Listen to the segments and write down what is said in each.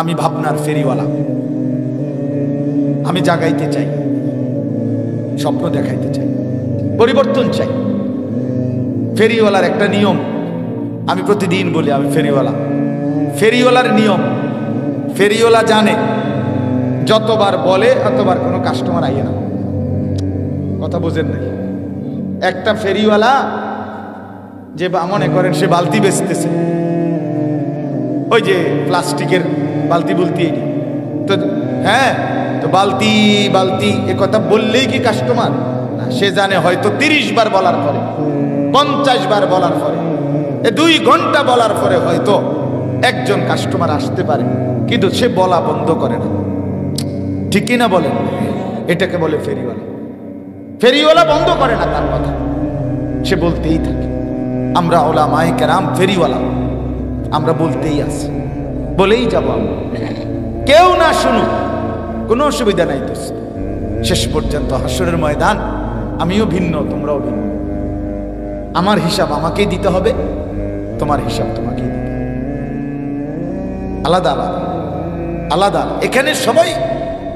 আমি ভাবনার ফেরিওয়ালা, আমি জাগাইতে চাই, স্বপ্ন দেখাইতে চাই, পরিবর্তন চাই। ফেরিওয়ালার একটা নিয়ম, আমি প্রতিদিন বলি আমি ফেরিওয়ালা। ফেরিওয়ালার নিয়ম, ফেরিওয়ালা জানে যতবার বলে ততবার কোনো কাস্টমার আইয়ে না। কথা বোঝেন নাই? একটা ফেরিওয়ালা যে মনে করেন সে বালতি বেচতেছে, ওই যে প্লাস্টিকের বালতি বলতি, তো হ্যাঁ, তো বালতি বালতি এ কথা বললেই কি কাস্টমার না? সে জানে হয়তো 30 বার বলার পরে, 50 বার বলার পরে, 2 ঘন্টা বলার পরে হয়তো একজন কাস্টমার আসতে পারে, কিন্তু সে বলা বন্ধ করে না। ঠিক কিনা বলেন? এটাকে বলে ফেরিওয়ালা। ফেরিওয়ালা বন্ধ করে না তার কথা, সে বলতেই থাকে। আমরা উলামায়ে কেরাম ফেরিওয়ালা, আমরা বলতেই আছি, বলেই যাব। কেউ না শুনুক, কোনো অসুবিধা নাই তো। শেষ পর্যন্ত হাসরের ময়দান আমিও ভিন্ন, তোমরাও ভিন্ন। আমার হিসাব আমাকেই দিতে হবে, তোমার হিসাব তোমাকেই দিতে হবে। আলাদা আলাদা আলাদা। এখানে সবাই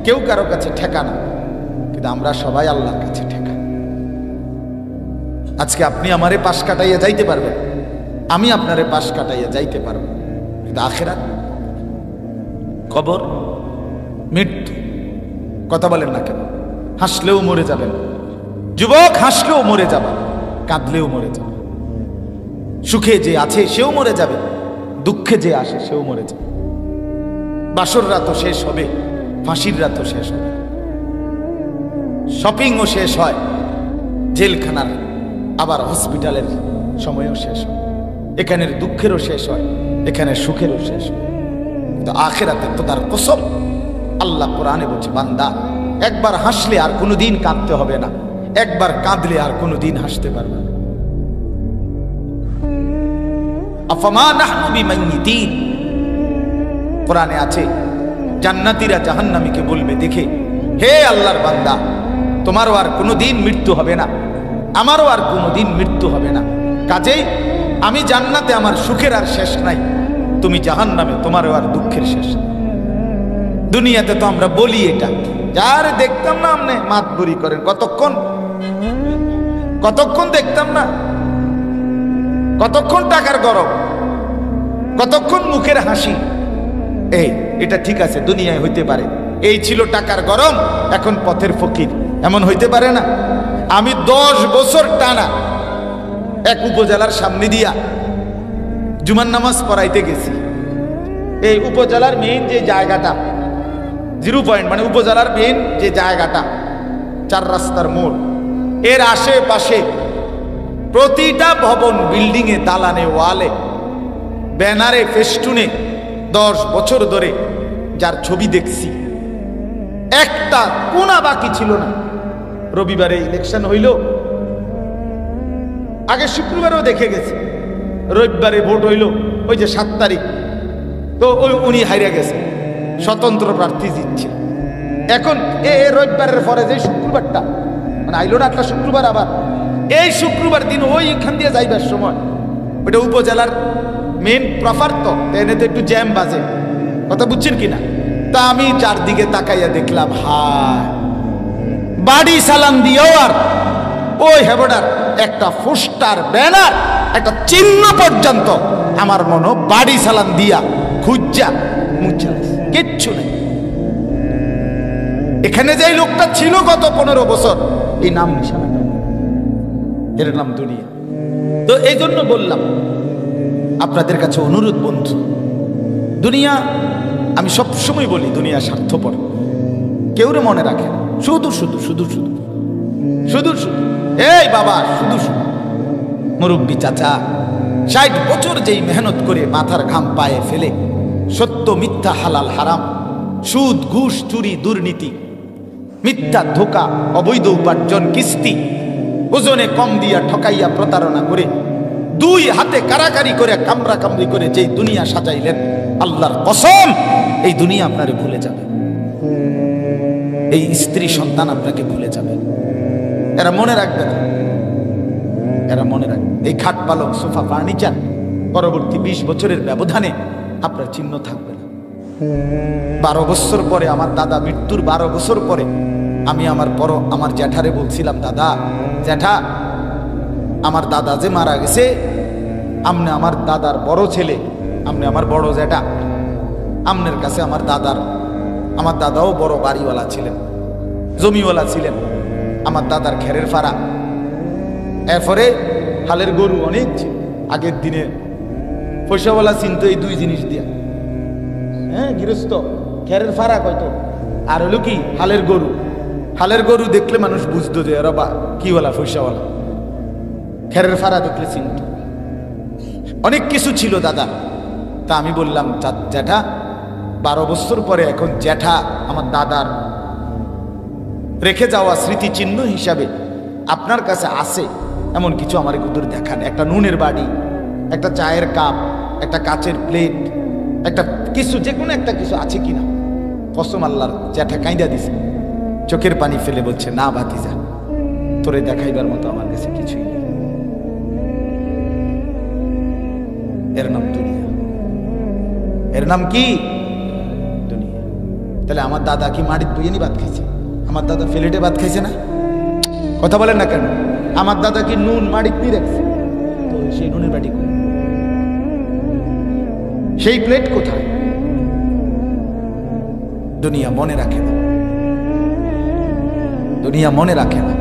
কেউ কারো কাছে ঠেকা না, কিন্তু আমরা সবাই আল্লাহর কাছে ঠেকা। আজকে আপনি আমারে পাশ কাটাইয়া যাইতে পারবেন, আমি আপনারে পাশ কাটাইয়া যাইতে পারবো, কিন্তু আখিরাত, কবর, মৃত্যু, কথা বলেন না কেন? হাসলেও মরে যাবেন যুবক, হাসলেও মরে যাবেন, কাঁদলেও মরে যাবেন। সুখে যে আছে সেও মরে যাবে, দুঃখে যে আসে সেও মরে যাবে। বাসর রাতও শেষ হবে, ফাঁসির রাতও শেষ হবে, শপিংও শেষ হয়, জেলখানার আবার হসপিটালের সময়ও শেষ হয়। এখানের দুঃখেরও শেষ হয়, এখানে সুখেরও শেষ হয়। কিন্তু আখিরাতে তো তার কসম, আল্লাহ কোরআনে বলছে, বান্দা একবার হাসলে আর কোনোদিন কাঁদতে হবে না, একবার কাঁদলে আর কোনোদিন হাসতে পারবে না। আফামা নাহনু বিমাইয়িতিন, কোরআনে আছে জান্নাতীরা জাহান্নামীকে বলবে, দেখে হে আল্লাহর বান্দা, তোমারও আর কোনোদিন মৃত্যু হবে না, আমারও আর কোনোদিন মৃত্যু হবে না, কাজেই আমি জান্নাতে আমার সুখের আর শেষ নাই, তুমি জাহান্নামে তোমারও আর দুঃখের শেষ নাই। দুনিয়াতে তো আমরা বলি এটা, যার দেখতাম না আপনি মাতবরি করেন, কতক্ষণ কতক্ষণ দেখতাম না, কতক্ষণ টাকার গরম, কতক্ষণ মুখের হাসি। এই এটা ঠিক আছে, দুনিয়ায় হইতে পারে, এই ছিল টাকার গরম, এখন পথের ফকির, এমন হইতে পারে না? আমি 10 বছর টানা এক উপজেলার সামনে দিয়া জুমার নামাজ পড়াইতে গেছি। এই উপজেলার মেইন যে জায়গাটা, 0 পয়েন্ট, মানে উপজেলার মেইন যে জায়গাটা, 4 রাস্তার মোড়, এর আশেপাশে প্রতিটা ভবন, বিল্ডিং এ, দালানে, ওয়ালে, ব্যানারে, ফেস্টুনে 10 বছর ধরে যার ছবি দেখছি, একটা কোনা বাকি ছিল না। রবিবারে ইলেকশন হইল, আগে শুক্রবারেও দেখে গেছে, রবিবারে ভোট হইল, ওই যে 7 তারিখ, তো ওই উনি হারিয়ে গেছে, স্বতন্ত্র প্রার্থী জিতছে। এখন রবিবারের পরে যে শুক্রবারটা, মানে আইলো না একটা শুক্রবার, আবার এই শুক্রবার দিন ওইখান দিয়ে যাইবার সময়, ওইটা উপজেলার মেন প্রফার, তো এনে তো একটু জ্যাম বাজে, কথা বুঝছেন কিনা? তা আমি চারদিকে তাকাইয়া দেখলাম, হায়, বাড়ি সালাম দিয়েও আর ওই হেবডার একটা পোস্টার, ব্যানার, একটা চিহ্ন পর্যন্ত আমার মনে বাড়ি সালাম দিয়া খুঁজা মুচা, কিচ্ছু নেই। এখানে যে লোকটা ছিল গত 15 বছর, এই নাম নিশানা, এর নাম দুনিয়া। তো এই জন্য বললাম আপনাদের কাছে অনুরোধ, বন্ধু, দুনিয়া, আমি সবসময় বলি দুনিয়া স্বার্থপর, কেউরে মনে রাখে না, শুধু শুধু শুধু শুধু শুধু শুধু, এই বাবা, শুধু শুধু মুরব্বী চাচা 60 বছর যেই মেহনত করে মাথার ঘাম পায়ে ফেলে সত্য মিথ্যা, হালাল হারাম, সুদ ঘুষ চুরি দুর্নীতি, মিথ্যা ধোকা, অবৈধ উপার্জন, কিস্তি, ওজনে কম দিয়া ঠকাইয়া প্রতারণা করে 2 হাতে কারাকারি করে কামরা কামড়ি করে যেই দুনিয়া সাজাইলেন, আল্লাহর কসম এই দুনিয়া আপনারে ভুলে যাবে, এই স্ত্রী সন্তান আপনাকে ভুলে যাবে। এরা মনে রাখবে না, এরা মনে রাখবে। এই খাট পালক সোফা ফার্নিচার পরবর্তী 20 বছরের ব্যবধানে আপনার চিহ্ন থাকবে না। 12 বছর পরে, আমার দাদা মৃত্যুর 12 বছর পরে আমি আমার জ্যাঠারে বলছিলাম, দাদা, জ্যাঠা, আমার দাদা যে মারা গেছে, আমনে আমার দাদার বড় ছেলে, আমনে আমার বড় জ্যাঠা, আমনের কাছে আমার দাদাও বড় বাড়িওয়ালা ছিলেন, জমিওয়ালা ছিলেন, আমার দাদার খেরের ফাড়া, এরপরে হালের গরু অনেক ছিল। আগের দিনে পয়সাওয়ালা চিনত এই দুই জিনিস দিয়া, হ্যাঁ, গৃহস্থ খেরের ফাড়া কয়তো, আর হলো কি হালের গরু। হালের গরু দেখলে মানুষ বুঝতো যে এরা বা কিওয়ালা, পয়সাওয়ালা। খেরের ফাড়া দেখলে চিনত। অনেক কিছু ছিল দাদা। তা আমি বললাম, জ্যাঠা, 12 বছর পরে এখন জ্যাঠা আমার দাদার রেখে যাওয়া স্মৃতিচিহ্ন হিসাবে আপনার কাছে আছে এমন কিছু আমার কুদুর দেখান। একটা নুনের বাড়ি, একটা চায়ের কাপ, একটা কাচের প্লেট, একটা কিছু, যে কোনো একটা কিছু আছে কিনা। কসম আল্লাহর, জ্যাঠা কাঁদা দিছে, চোখের পানি ফেলে বলছে, না ভাতিজা, তোরে দেখাইবার মতো আমার কাছে কিছুই নেই। এর নাম দুনিয়া। এর নাম কি? দুনিয়া। তাহলে আমার দাদা কি মাটির বইয়ে ভাত খাইছে? আমার দাদা ফ্লেটে ভাত খাইছে না? কথা বলেন না কেন? আমার দাদা কি নুন মাটির দিয়ে রাখছে? তো সেই নুনের বাটি কই? সেই প্লেট কোথায়? দুনিয়া মনে রাখে না, দুনিয়া মনে রাখে না।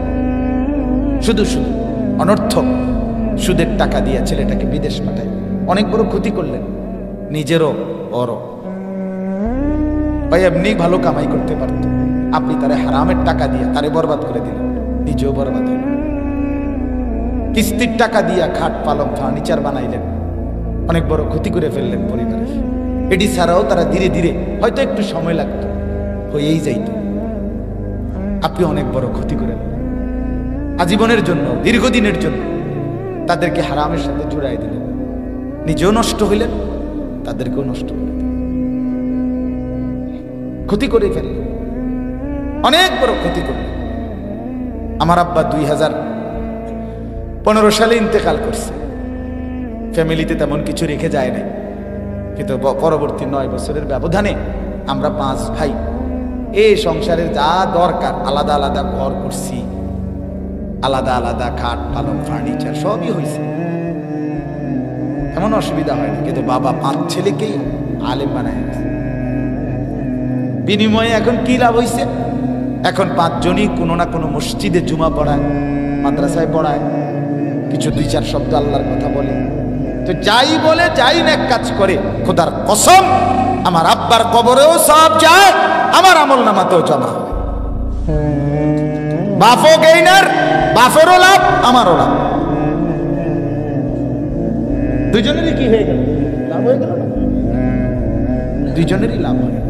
শুধু শুধু অনর্থক সুদের টাকা দিয়ে ছেলেটাকে বিদেশ পাঠায়, অনেক বড় ক্ষতি করলেন নিজেরও বড়। ভাই এমনি ভালো কামাই করতে পারত, আপনি তারে হারামের টাকা দিয়ে তারে বরবাদ করে দিলেন, নিজেও বরবাদ হইল। কিস্তির টাকা দিয়া খাট পালং ফার্নিচার বানাইলেন, অনেক বড় ক্ষতি করে ফেললেন পরিবারের। এটি ছাড়াও তারা ধীরে ধীরে, হয়তো একটু সময় লাগতো, হয়েই যাইত। আপনি অনেক বড় ক্ষতি করেন আজীবনের জন্য, দীর্ঘদিনের জন্য তাদেরকে হারামের সাথে জুড়াই দিলেন, নিজেও নষ্ট হইলেন, তাদেরকেও নষ্ট করে দিলেন, ক্ষতি করে ফেললেন, অনেক বড় ক্ষতি করলেন। আমার আব্বা 2015 সালে ইন্তেকাল করছে। ফ্যামিলিতে তেমন কিছু রেখে যায় নাই, কিন্তু পরবর্তী 9 বছরের ব্যবধানে আমরা 5 ভাই এই সংসারের যা দরকার আলাদা আলাদা ঘর করছি, আলাদা আলাদা খাট পালং ফার্নিচার সবই হয়েছে, এমন অসুবিধা হয় না। কিন্তু বাবা 5 ছেলেকেই আলেম বানায়। বিনিময়ে এখন কি লাভ হয়েছে? এখন 5 জনই কোনো না কোনো মসজিদে জুমা পড়ায়, মাদ্রাসায় পড়ায়, কিছু 2-4 শব্দ আল্লাহর কথা বলে। তো যাই বলে, যাই নেক কাজ করে, খোদার কসম আমার আব্বার কবরেও সব যায়, আমার আমল নামাতেও জমা হয়। বাপও গেইনার, বাপেরও লাভ, আমারও লাভ, দুজনেরই কি হয়ে গেল? লাভ হয়ে গেল না? দুজনেরই লাভ হয়ে গেল।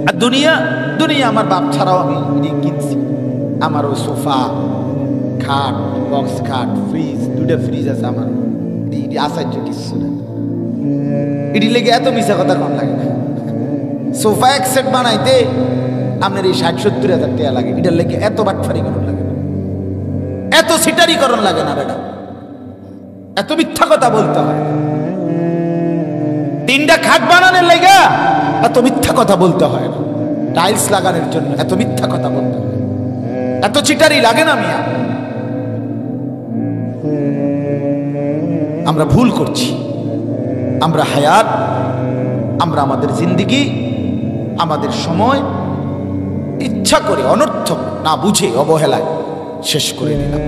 আর দুনিয়া, দুনিয়া আমার বাপ ছাড়াও আমি কিনছি। আমারও সোফা, খাট, বক্স খাট, ফ্রিজ, 2টা ফ্রিজ আছে আমার। আশ্চর্য কিছু না, এটি লেগে এত মিশা কথা কম লাগে না। সোফা এক সেট বানাইতে আপনার এই 60-70 হাজার টাকা লাগে, এটার লেগে এত বাটফারিকরণ লাগে না, এত সিটারিকরণ লাগে না বেটা, এত মিথ্যা কথা বলতে হয়। 3টা খাট বানানোর লেগে এত মিথ্যা কথা বলতে হয় না, টাইলস লাগানোর জন্য এত মিথ্যা কথা বলতে হয়, এত চিটারি লাগে না মিয়া। আমরা ভুল করছি, আমরা হায়াত, আমরা আমাদের জিন্দেগি, আমাদের সময় ইচ্ছা করে অনর্থক না বুঝে অবহেলায় শেষ করে দিলাম।